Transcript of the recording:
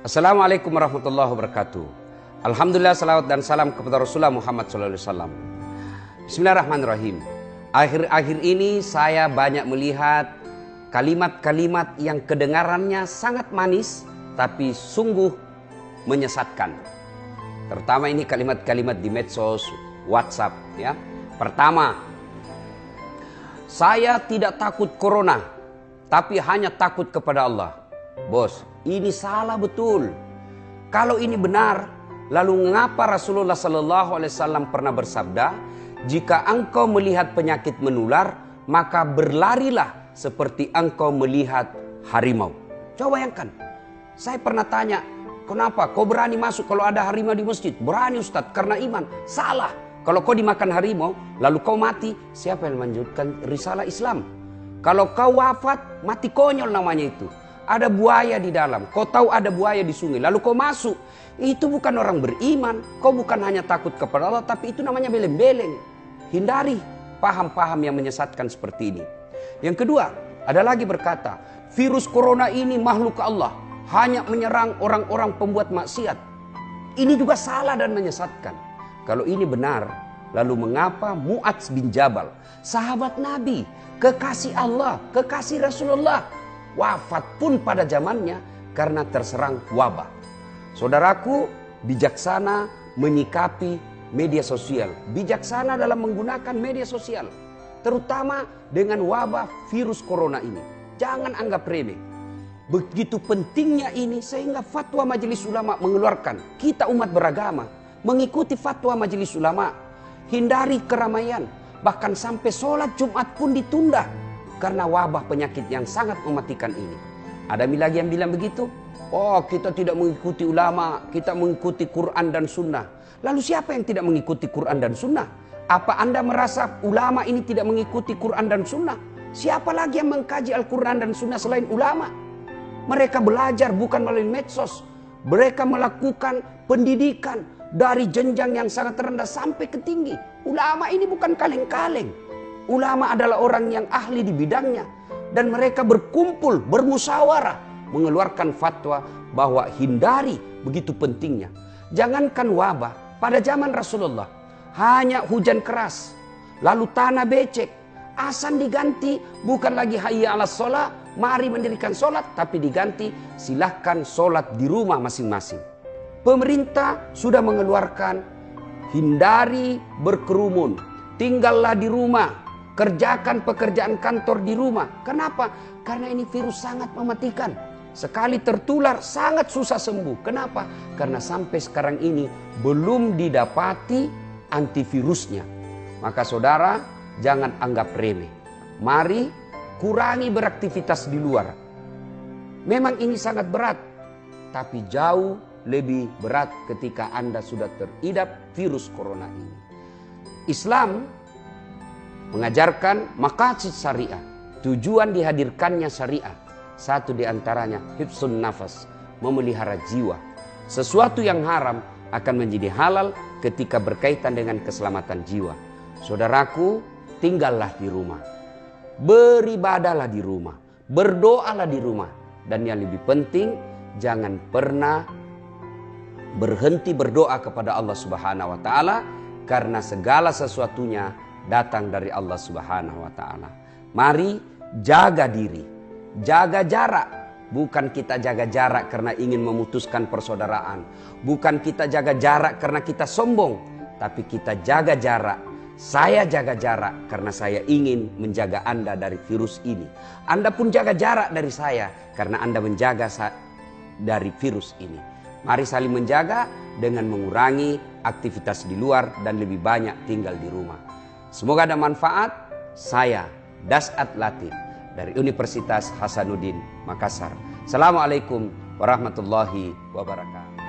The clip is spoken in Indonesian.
Assalamualaikum warahmatullahi wabarakatuh. Alhamdulillah, salawat dan salam kepada Rasulullah Muhammad SAW. Bismillahirrahmanirrahim. Akhir-akhir ini saya banyak melihat kalimat-kalimat yang kedengarannya sangat manis tapi sungguh menyesatkan. Terutama ini kalimat-kalimat di medsos, WhatsApp ya. Pertama, saya tidak takut corona, tapi hanya takut kepada Allah. Bos, ini salah betul. Kalau ini benar, lalu mengapa Rasulullah SAW pernah bersabda, jika engkau melihat penyakit menular, maka berlarilah seperti engkau melihat harimau. Coba bayangkan, saya pernah tanya, kenapa kau berani masuk kalau ada harimau di masjid? Berani Ustadz, karena iman. Salah. Kalau kau dimakan harimau, lalu kau mati, siapa yang melanjutkan risalah Islam? Kalau kau wafat, mati konyol namanya itu. Ada buaya di dalam, kau tahu ada buaya di sungai, lalu kau masuk. Itu bukan orang beriman. Kau bukan hanya takut kepada Allah, tapi itu namanya beleng-beleng. Hindari paham-paham yang menyesatkan seperti ini. Yang kedua, ada lagi berkata, virus corona ini makhluk Allah, hanya menyerang orang-orang pembuat maksiat. Ini juga salah dan menyesatkan. Kalau ini benar, lalu mengapa Mu'adz bin Jabal, sahabat Nabi, kekasih Allah, kekasih Rasulullah, wafat pun pada zamannya karena terserang wabah. Saudaraku, bijaksana menyikapi media sosial, bijaksana dalam menggunakan media sosial, terutama dengan wabah virus corona ini. Jangan anggap remeh. Begitu pentingnya ini sehingga fatwa Majelis Ulama mengeluarkan, kita umat beragama mengikuti fatwa Majelis Ulama, hindari keramaian, bahkan sampai sholat Jumat pun ditunda karena wabah penyakit yang sangat mematikan ini. Ada lagi yang bilang begitu, oh kita tidak mengikuti ulama, kita mengikuti Quran dan Sunnah. Lalu siapa yang tidak mengikuti Quran dan Sunnah? Apa Anda merasa ulama ini tidak mengikuti Quran dan Sunnah? Siapa lagi yang mengkaji Al-Quran dan Sunnah selain ulama? Mereka belajar bukan melalui medsos. Mereka melakukan pendidikan dari jenjang yang sangat rendah sampai ke tinggi. Ulama ini bukan kaleng-kaleng. Ulama adalah orang yang ahli di bidangnya. Dan mereka berkumpul, bermusyawarah, mengeluarkan fatwa bahwa hindari begitu pentingnya. Jangankan wabah, pada zaman Rasulullah hanya hujan keras, lalu tanah becek, azan diganti bukan lagi hayya ala sholat, mari mendirikan sholat, tapi diganti silahkan sholat di rumah masing-masing. Pemerintah sudah mengeluarkan hindari berkerumun, tinggallah di rumah, kerjakan pekerjaan kantor di rumah. Kenapa? Karena ini virus sangat mematikan. Sekali tertular sangat susah sembuh. Kenapa? Karena sampai sekarang ini belum didapati antivirusnya. Maka saudara, jangan anggap remeh. Mari kurangi beraktivitas di luar. Memang ini sangat berat, tapi jauh lebih berat ketika Anda sudah teridap virus corona ini. Islam mengajarkan maqasid syariah, tujuan dihadirkannya syariah. Satu diantaranya hifzun nafas, memelihara jiwa. Sesuatu yang haram akan menjadi halal ketika berkaitan dengan keselamatan jiwa. Saudaraku, tinggallah di rumah, beribadahlah di rumah, berdoalah di rumah. Dan yang lebih penting, jangan pernah berhenti berdoa kepada Allah Subhanahu wa Ta'ala, karena segala sesuatunya datang dari Allah Subhanahu wa Ta'ala. Mari jaga diri, jaga jarak. Bukan kita jaga jarak karena ingin memutuskan persaudaraan, bukan kita jaga jarak karena kita sombong, tapi kita jaga jarak. Saya jaga jarak karena saya ingin menjaga Anda dari virus ini. Anda pun jaga jarak dari saya karena Anda menjaga dari virus ini. Mari saling menjaga dengan mengurangi aktivitas di luar dan lebih banyak tinggal di rumah. Semoga ada manfaat. Saya Das'at Latif dari Universitas Hasanuddin Makassar. Assalamualaikum warahmatullahi wabarakatuh.